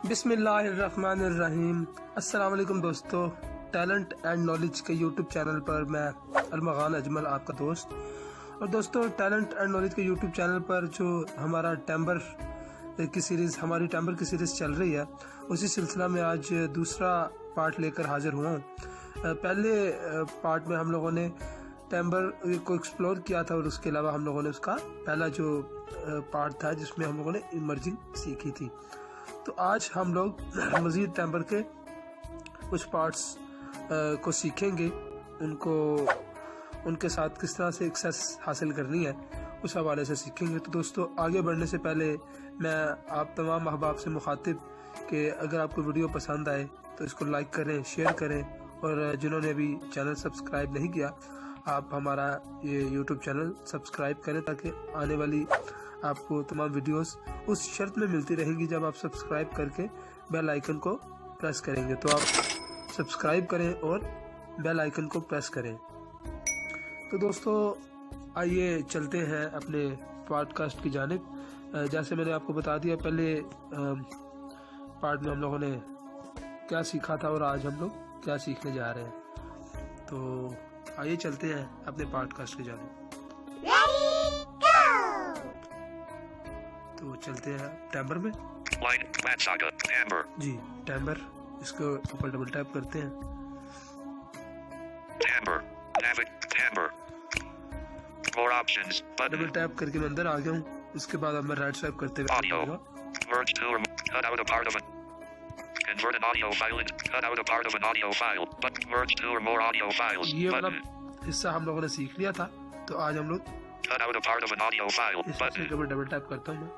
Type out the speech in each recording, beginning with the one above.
बिस्मिल्लाहिर्रहमानिर्रहीम। अस्सलाम वालेकुम दोस्तों, टैलेंट एंड नॉलेज के यूट्यूब चैनल पर मैं अरमगान अजमल आपका दोस्त। और दोस्तों, टैलेंट एंड नॉलेज के यूट्यूब चैनल पर जो हमारी टैम्बर की सीरीज़ चल रही है, उसी सिलसिला में आज दूसरा पार्ट लेकर हाजिर हुआ हूँ। पहले पार्ट में हम लोगों ने टैम्बर को एक्सप्लोर किया था और उसके अलावा हम लोगों ने उसका पहला जो पार्ट था जिसमें हम लोगों ने इमर्जिंग सीखी थी। तो आज हम लोग मज़ीद टैम्बर के कुछ पार्ट्स को सीखेंगे, उनके साथ किस तरह से एक्सेस हासिल करनी है उस हवाले से सीखेंगे। तो दोस्तों, आगे बढ़ने से पहले मैं आप तमाम अहबाब से मुखातिब कि अगर आपको वीडियो पसंद आए तो इसको लाइक करें, शेयर करें, और जिन्होंने अभी चैनल सब्सक्राइब नहीं किया आप हमारा ये यूट्यूब चैनल सब्सक्राइब करें ताकि आने वाली आपको तमाम वीडियोस उस शर्त में मिलती रहेंगी जब आप सब्सक्राइब करके बेल आइकन को प्रेस करेंगे। तो आप सब्सक्राइब करें और बेल आइकन को प्रेस करें। तो दोस्तों, आइए चलते हैं अपने पॉडकास्ट की जानिब। जैसे मैंने आपको बता दिया, पहले पार्ट में हम लोगों ने क्या सीखा था और आज हम लोग क्या सीखने जा रहे हैं। तो आइए चलते हैं अपने पॉडकास्ट की जानिब। तो चलते हैं टैम्बर में। जी, टैम्बर, इसको ऊपर डबल टैप करते हैं। डबल टैप करके मैं अंदर आ गया हूँ। उसके बाद अब मैं राइट स्वाइप करते हुए ये वाला हिस्सा हम लोगों ने सीख लिया था। तो आज हम लोग डबल टैप करता हूँ मैं।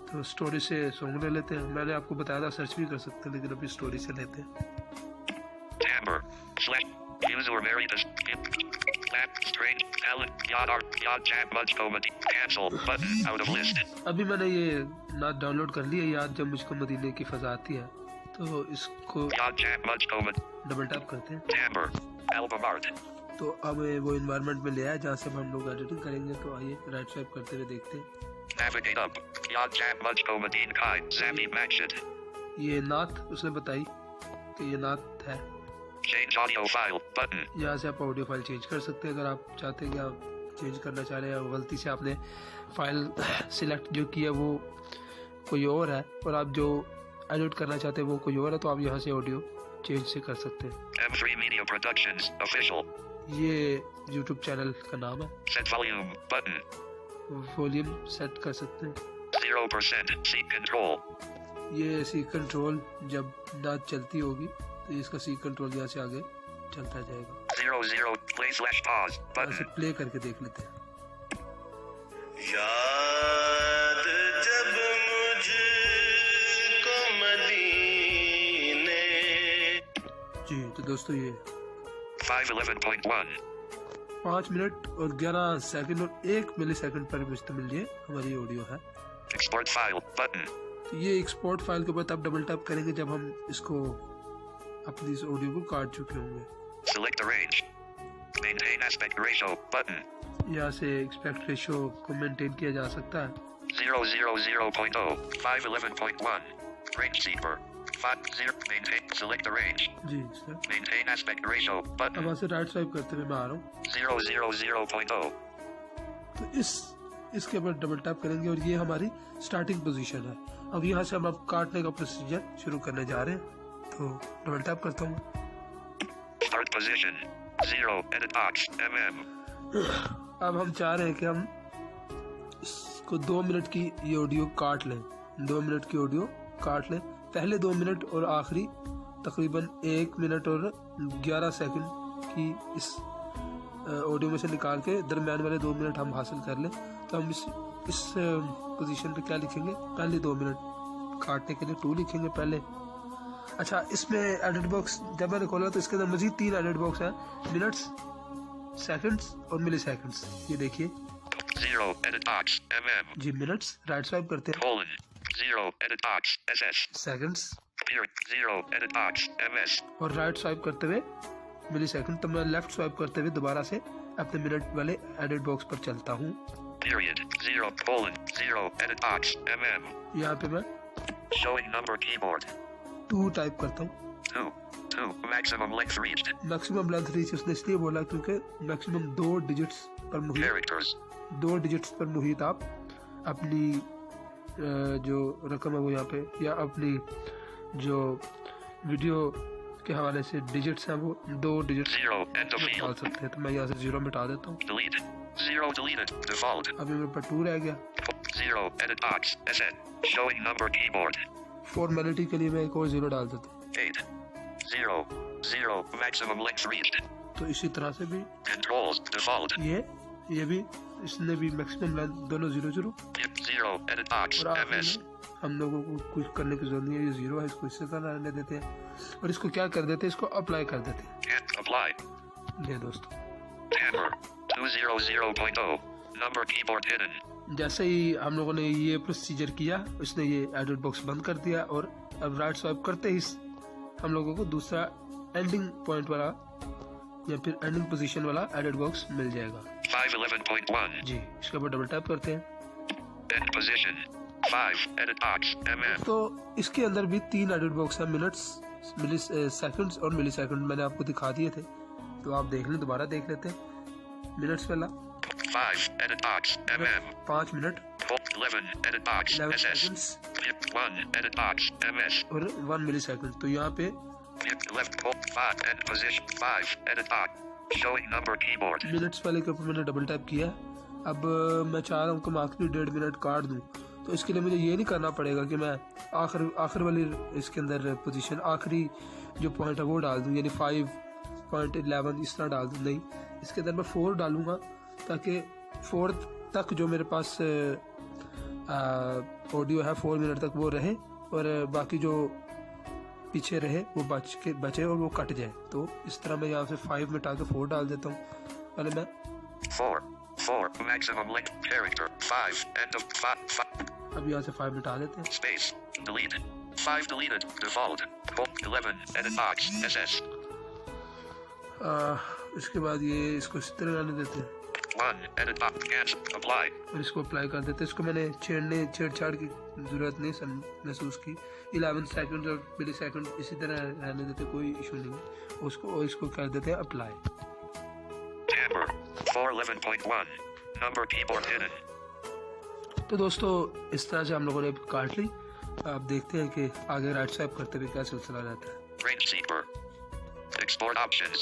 तो स्टोरी से सॉन्ग ले लेते हैं। मैंने आपको बताया था सर्च भी कर सकते हैं, लेकिन अभी स्टोरी से लेते हैं। अभी मैंने ये नात डाउनलोड कर ली है, याद जब मुझको मदीने की फजा आती है। तो इसको डबल टैप करते हैं। तो अब वो एनवायरनमेंट में ले आया जहाँ से हम लोग एडिटिंग करेंगे। तो आइए राइट स्वाइप करते हुए देखते हैं। ये नात उसने बताई कि ये नात है। यहाँ से आप ऑडियो फाइल चेंज कर सकते हैं अगर आप चाहते हैं कि आप चेंज करना चाह रहे हैं। गलती से आपने फाइल सिलेक्ट जो किया वो कोई और है और आप जो एडिट करना चाहते हैं वो कोई और है, तो आप यहाँ से ऑडियो चेंज से कर सकते हैं। M3 Media Productions Official। ये YouTube चैनल का नाम है। Set volume button। Volume set कर सकते हैं। 0% seat control। ये सीक कंट्रोल जब नात चलती होगी तो इसका सीक कंट्रोल यहाँ से आगे चलता जाएगा। 00 play/pause button। प्ले करके देख लेते हैं। याद जब मुझको मदीने। जी, तो दोस्तों, ये 511.1 5 मिनट और 11 सेकंड और 1 मिली सेकंड पर मुश्तमिल ये हमारी ऑडियो है। export file button। तो ये एक्सपोर्ट फाइल के बाद आप डबल टैप करेंगे जब हम इसको अपनी इस ऑडियो को काट चुके होंगे। select the range। maintain aspect ratio button। यहाँ से एस्पेक्ट रेशियो को मेंटेन किया जा सकता है। 000.0 511.1 range seeker 50 maintain select the range। जी सर। maintain aspect ratio अब button। यहाँ से राइट स्वाइप करते हुए मैं आ रहा हूँ। 000.0 तो इसके ऊपर डबल टैप करेंगे और ये हमारी स्टार्टिंग पोजीशन है। अब यहाँ से हम अब काटने का प्रोसीजर शुरू करने जा रहे हैं। तो डबल टैप करता हूँ। start position 0 edit box mm। अब हम चाह रहे हैं कि हम इसको 2 मिनट की ये ऑडियो काट लें। 2 मिनट की ऑडियो काट लें। पहले 2 मिनट और आखिरी तकरीबन 1 मिनट और 11 सेकंड की इस ऑडियो में से निकाल के दरम्यान वाले 2 मिनट हम हासिल कर लें। तो हम इस पोजीशन पे क्या लिखेंगे, पहले 2 मिनट काटने के लिए 2 लिखेंगे पहले। अच्छा, इसमें एडिट बॉक्स जब मैंने खोला तो इसके अंदर मजीद 3 एडिट बॉक्स है, मिनट्स, सेकंड्स और मिली सेकंड्स। ये देखिए 0 edit box mm। जी, मिनट्स राइट स्वाइप करते हैं। colon 0 edit box ss। Seconds period 0 edit box ms। और राइट स्वाइप करते हुए मिली सेकंड। तो मैं लेफ्ट स्वाइप करते हुए दोबारा से अपने मिनट वाले एडिट बॉक्स पर चलता हूँ। Period. 0 colon 0 edit box mm. यहाँ पे मैं Showing number keyboard. 2 टाइप करता हूँ। 2 maximum length reached. Maximum length reach उसने इसलिए बोला क्योंकि मैक्सिमम 2 डिजिट्स पर मुहित, Characters. 2 डिजिट्स पर मुहित आप अपनी जो रकम है वो यहाँ पे, या अपनी जो वीडियो के हवाले से डिजिट्स हैं वो 2 डिजिट्स 0 end of डाल field. सकते हैं। तो मैं यहाँ से 0 मिटा देता हूँ। Delete. 0 deleted. Default. अभी मेरे पास 2 रह गया। 0 edit box SN. Showing number keyboard. Formality के लिए मैं एक और 0 डाल देता हूँ। 8 0 0 maximum length reached. तो इसी तरह से भी Controls. Default. ये भी इसने भी मैक्सिमम लेंथ दोनों 0 0 0 edit box और आखिर MS. में हम लोगों को कुछ करने की जरूरत नहीं है। ये 0 है, इसको इससे तरह रहने देते हैं और इसको क्या कर देते हैं, इसको अप्लाई कर देते हैं। And apply. ये दोस्तों Hammer. 200.0. Number keyboard hidden. जैसे ही हम लोगों ने ये प्रोसीजर किया, उसने ये एडिट बॉक्स बंद कर दिया और अब राइट स्वाइप करते ही हम लोगों को दूसरा एंडिंग पॉइंट वाला या फिर एंडिंग पोजीशन वाला एडिट बॉक्स मिल जाएगा। 511.1. जी, इसके ऊपर डबल टैप करते हैं। End position. 5 edit box mm. तो इसके अंदर भी 3 एडिट बॉक्स हैं, मिनट्स, मिली सेकंड्स और मिली सेकंड। मैंने आपको दिखा दिए थे, तो आप देख लें, दोबारा देख लेते हैं। मिनट्स वाला 5 edit box mm. 5 minute, 11 edit box 11 SS. Seconds 1 edit box MS. और 1 मिली सेकंड। तो यहाँ पे Left 5 end position. 5 edit box. Showing number keyboard. Minutes वाले के ऊपर मैंने डबल टैप किया। अब मैं चाह रहा हूँ कि मैं आखिरी 1.5 मिनट काट दूँ, तो इसके लिए मुझे ये नहीं करना पड़ेगा कि मैं आखिर वाली इसके अंदर पोजीशन, आखिरी जो पॉइंट है वो डाल दूँ, यानी 5.11 इस तरह डाल दूँ। नहीं, इसके अंदर मैं 4 डालूँगा ताकि 4 तक जो मेरे पास ऑडियो है 4 मिनट तक वो रहे और बाकी जो पीछे रहे वो बचे और वो कट जाए। तो इस तरह मैं यहाँ से 5 मिटा के 4 डाल देता हूँ। पहले मैं 4 maximum length character. 5 end of 5 अब यहाँ से 5 मिटा देते हैं। space deleted. 5 deleted. Default. 11 edit box SS. इसके बाद ये इसको इस तरह रहने देते हैं 1 edit box cancel. Apply. और इसको अप्लाई कर देते हैं। इसको मैंने छेड़छाड़ की जरूरत नहीं महसूस की। 11 सेकंड और मिली सेकंड इसी तरह रहने देते, कोई इशू नहीं है। उसको और इसको कर देते हैं apply. Hammer. 411.1. Number keyboard hidden. तो दोस्तों इस तरह से हम लोगों ने काट ली। आप देखते हैं कि आगे राइट स्वाइप करते हुए क्या सिलसिला रहता है। Range seeker. Export options.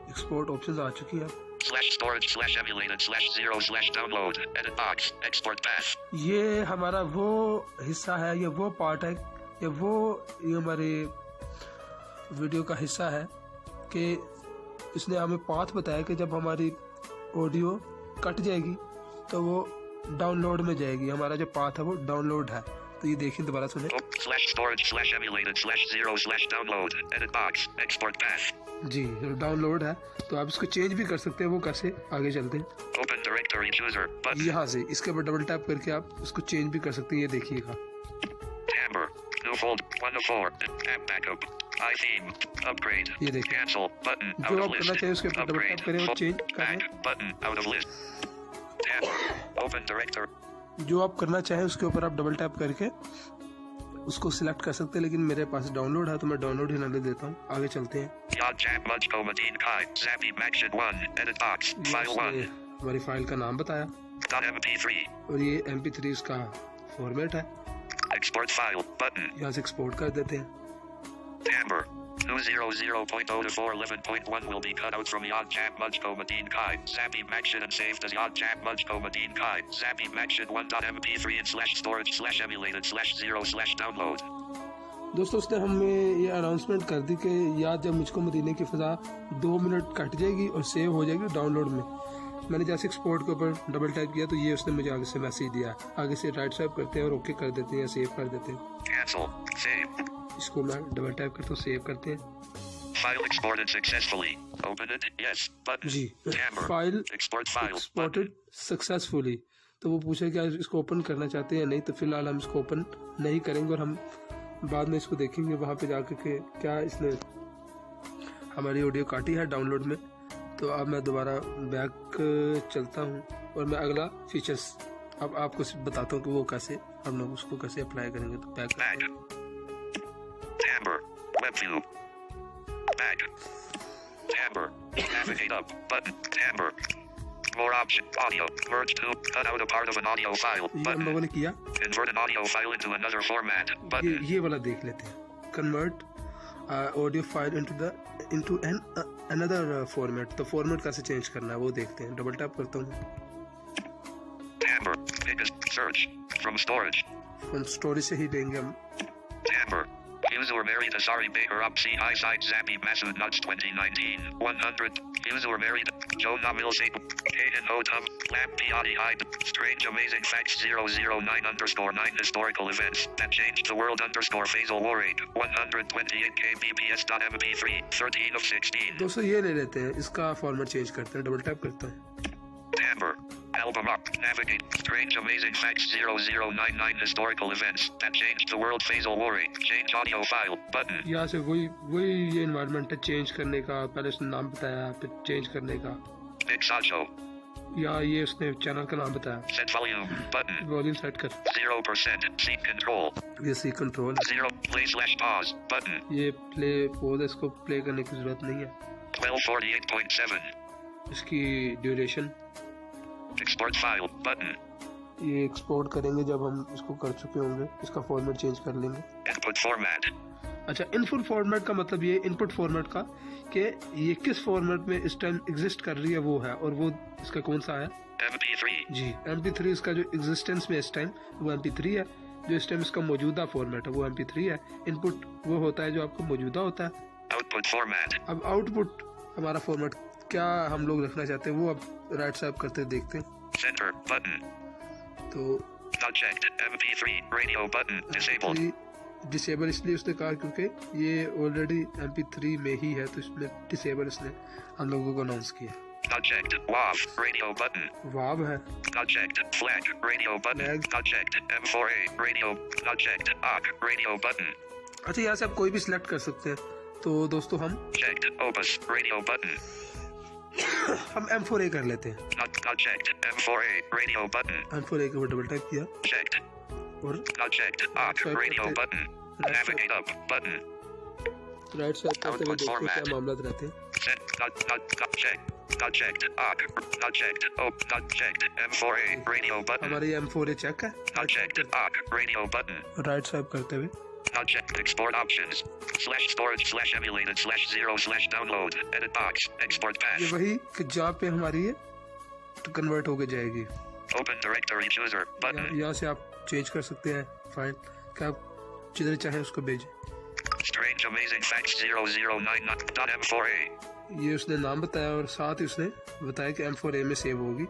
Export option आ चुकी है। /storage/emulated/0/download. Edit box. Export path. ये हमारा वो हिस्सा है, ये वो पार्ट है, ये हमारे वीडियो का हिस्सा है कि इसने हमें पाथ बताया कि जब हमारी ऑडियो कट जाएगी तो वो डाउनलोड में जाएगी। हमारा जो पाथ है वो डाउनलोड है। तो ये देखिए, दोबारा सुने। /storage/emulated/0/download. Edit box. Export path. जी, डाउनलोड है, तो आप इसको चेंज भी कर सकते हैं। वो कैसे, आगे चलते हैं। Open directory chooser button. यहाँ से इसके ऊपर डबल टैप करके आप उसको चेंज भी कर सकते हैं। ये देखिएगा, Hammer. New fold. 1 of 4. App backup. iTheme. Upgrade. ये देखिए, Cancel button. जो Out आप of करना list. चाहिए उसके ऊपर डबल Upgrade. टैप करें और चेंज करें। Back button. Out of list. Hammer. Open directory. जो आप करना चाहें उसके ऊपर आप डबल टैप करके उसको सिलेक्ट कर सकते हैं, लेकिन मेरे पास डाउनलोड है तो मैं डाउनलोड ही रहने देता हूँ। आगे चलते हैं। Yadjab Mujko Madin Kai. Zappy Maction 1. Edit box. File 1. हमारी फाइल का नाम बताया .mp3. और ये MP3 इसका फॉर्मेट है। Export file button. यहाँ से एक्सपोर्ट कर देते हैं। Hammer. 200.0 to 411.1 will be cut out from Yadjab Mujko Madin Kai. Zappy Maction and saved as Yadjab Mujko Madin Kai. Zappy Maction 1.mp3/storage/emulated/0/download. दोस्तों उसने हमें ये अनाउंसमेंट कर दी कि याद जब मुझको मदीने की फ़ज़ा 2 मिनट कट जाएगी और सेव हो जाएगी डाउनलोड में। मैंने जैसे एक्सपोर्ट के ऊपर डबल टाइप किया तो ये उसने मुझे आगे से मैसेज दिया। आगे से राइट स्वाइप करते हैं और ओके कर देते हैं या सेव कर देते हैं। Cancel. Save. इसको मैं डबल टाइप करता हूँ, सेव करते हैं। File exported successfully. Open it. Yes. Button. जी, Hammer. File Export file. Exported successfully. तो वो पूछे क्या इसको ओपन करना चाहते हैं या नहीं, तो फिलहाल हम इसको ओपन नहीं करेंगे और हम बाद में इसको देखेंगे वहाँ पे जाकर के क्या इसने हमारी ऑडियो काटी है डाउनलोड में। तो अब मैं दोबारा बैक चलता हूँ और मैं अगला फीचर्स अब आपको बताता हूँ कि वो कैसे हम लोग उसको कैसे अप्लाई करेंगे। तो back Timbre, web view, back, timbre, navigate up, button, timbre, more option, audio, merge to, cut out a part of an audio file, ये हम button, लोगों ने किया। convert an audio file into another format, button, ये वाला देख लेते हैं, convert audio file into an another format. तो फॉर्मेट कैसे चेंज करना है वो देखते हैं। डबल टैप करता हूँ। timbre, biggest search, from storage, हम स्टोरेज से ही देंगे हम। timbre, user married Asari Baker up see high side Zappy Masood Nuts 2019, 100, user married, Joe Namilse, Hayden Otum, Lamp Piatti Hyde, Strange Amazing Facts 009_9 historical events that changed the world _Faisal Warade, 128 kbps.mp3, 13 of 16. दोस्तों ये ले लेते हैं, इसका format change करते हैं। Double tap करता हूँ। Timbre, album up, navigate, Strange Amazing Facts 0099 historical events that changed the world Faisal Warade, change audio file, button. यहाँ से वही ये एनवायरनमेंट है चेंज करने का। पहले उसने नाम बताया, फिर चेंज करने का। Big Sacho, यहाँ ये उसने चैनल का नाम बताया। set volume, button, volume set कर। 0%, seat control, ये सी कंट्रोल, 0, play/pause, button, ये प्ले पॉज, इसको प्ले करने की जरूरत नहीं है। 1248.7, इसकी ड्यूरेशन, export file, button, ये एक्सपोर्ट करेंगे जब हम इसको कर चुके होंगे। इसका फॉर्मेट चेंज कर लेंगे। input format, अच्छा, इनपुट फॉर्मेट का मतलब ये इनपुट फॉर्मेट का कि ये किस फॉर्मेट में इस टाइम एग्जिस्ट कर रही है वो है, और वो इसका कौन सा है। MP3, जी, MP3 इसका जो एग्जिस्टेंस में इस टाइम वो MP3 है। जो इस टाइम इसका मौजूदा फॉर्मेट है वो MP3 है। इनपुट वो होता है जो आपको मौजूदा होता है। output format, अब आउटपुट हमारा फॉर्मेट क्या हम लोग रखना चाहते हैं वो अब राइट स्वाइप करते देखते हैं। center, button, तो not checked, MP3, radio button, disabled, disable इसलिए उसने कहा क्योंकि ये ऑलरेडी MP3 में ही है, तो इसमें डिसेबल इसने हम लोगों को अनाउंस किया। not checked, WAV, radio button, वाव है, not checked, flag, radio button, Flag. not checked, M4A, radio, not checked, OC, radio button, अच्छा यहाँ से आप कोई भी सिलेक्ट कर सकते हैं। तो दोस्तों हम checked, Opus, radio button, M4A कर लेते हैं। not checked, M4A, radio button, M4A के ऊपर डबल टैप किया checked, और not checked, OC, Swipe radio करते- button, Right navigate up, button, right swipe करते हुए Output देखते हैं format. क्या मामला रहते हैं। set, not checked, OC, not checked, not checked, M4A, radio button, हमारे ये M4A चेक है। not checked, OC, radio button, right swipe करते हुए not checked, export options, /storage/emulated/0/download, edit box, export ये path, वही कि जहाँ पे हमारी ये तो कन्वर्ट होके जाएगी। open directory chooser, button, यहाँ से आप चेंज कर सकते हैं फाइल कि आप जिधर चाहें उसको भेजें। strange amazing facts 0099.m4a, ये उसने नाम बताया और साथ ही उसने बताया कि M4A में सेव होगी।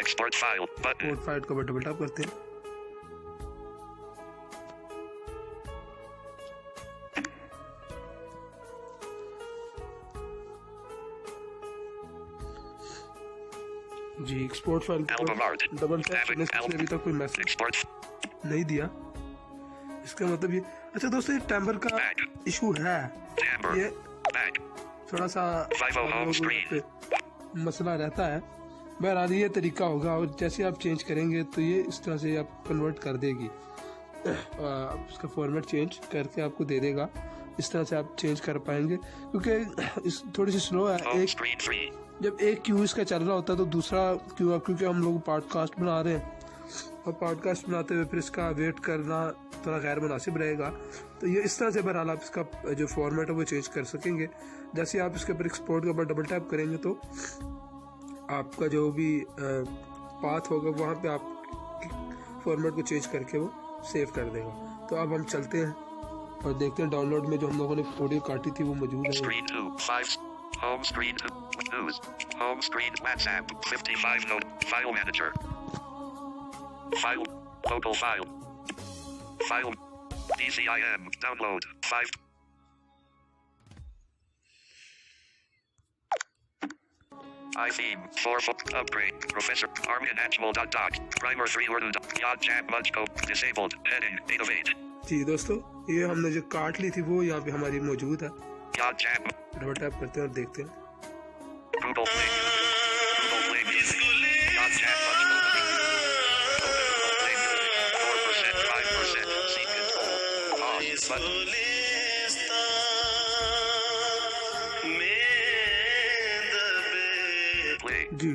export file, button, code file को डबल टैप करते हैं। जी, एक्सपोर्ट फाइल को album art, डबल टैप करने से उसने अभी तक कोई मैसेज export, नहीं दिया। इसका मतलब ये अच्छा दोस्तों, ये टेम्बर का back, इशू है। timbre, ये back, थोड़ा सा 50 home लोगों screen, पे मसला रहता है। बहरहाल ये तरीका होगा और जैसे आप चेंज करेंगे तो ये इस तरह से आप कन्वर्ट कर देगी। उसका फॉर्मेट चेंज करके आपको दे देगा। इस तरह से आप चेंज कर पाएंगे क्योंकि इस थोड़ी सी स्लो है। home एक screen free, जब एक क्यू इसका चल रहा होता है तो दूसरा क्यू, क्योंकि हम लोग पॉडकास्ट बना रहे हैं और पॉडकास्ट बनाते हुए फिर इसका वेट करना थोड़ा गैर मुनासिब रहेगा। तो ये इस तरह से बहरहाल आप इसका जो फॉर्मेट है वो चेंज कर सकेंगे। जैसे आप इसके ऊपर एक्सपोर्ट के ऊपर डबल टैप करेंगे तो आपका जो भी पाथ होगा वहाँ पे आप फॉर्मेट को चेंज करके वो सेव कर देगा। तो अब हम चलते हैं और देखते हैं डाउनलोड में जो हम लोगों ने ऑडियो काटी थी वो मौजूद है। screen 2, 5, home screen 2, news, home screen, WhatsApp, 55 note, file manager, file, local file, DCIM, download, 5, iTheme, 4 upgrade, Professor, Armin Actual.doc, Primer 3 Urdu, Yod Jab Mujko, disabled, heading, 8 of 8, जी दोस्तों, ये हमने जो काट ली थी वो यहाँ पे हमारी मौजूद है। Yod Jab, डबल टैप करते हैं और देखते हैं। Google Play Music, Yod Jab Mujko. जी।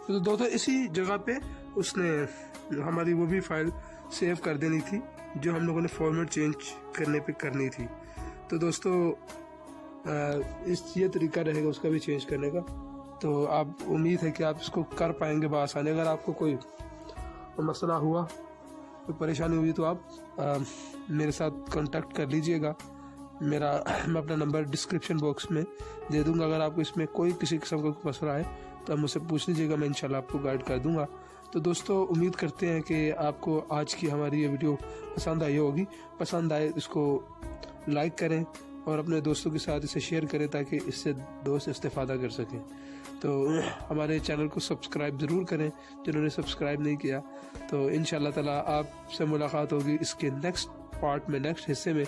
तो दोस्तों इसी जगह पे उसने हमारी वो भी फाइल सेव कर देनी थी जो हम लोगों ने फॉर्मेट चेंज करने पे करनी थी। तो दोस्तों ये तरीका रहेगा उसका भी चेंज करने का। तो आप उम्मीद है कि आप इसको कर पाएंगे बआसानी। अगर आपको कोई मसला हुआ, कोई परेशानी हुई तो आप मेरे साथ कांटेक्ट कर लीजिएगा। मैं अपना नंबर डिस्क्रिप्शन बॉक्स में दे दूंगा। अगर आपको इसमें कोई किसी किस्म का मसला है तो आप मुझसे पूछ लीजिएगा, मैं इंशाल्लाह आपको गाइड कर दूंगा। तो दोस्तों उम्मीद करते हैं कि आपको आज की हमारी ये वीडियो पसंद आई होगी। पसंद आए इसको लाइक करें और अपने दोस्तों के साथ इसे शेयर करें ताकि इससे दोस्त इस्तेफादा कर सकें। तो हमारे चैनल को सब्सक्राइब ज़रूर करें जिन्होंने सब्सक्राइब नहीं किया। तो इंशाल्लाह ताला आपसे मुलाकात होगी इसके नेक्स्ट पार्ट में, नेक्स्ट हिस्से में।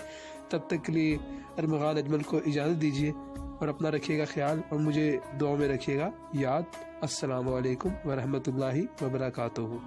तब तक के लिए अरमगान अजमल को इजाज़त दीजिए और अपना रखिएगा ख्याल और मुझे दुआ में रखिएगा याद। अस्सलामु अलैकुम वरहमतुल्लाहि वबरकातुहू।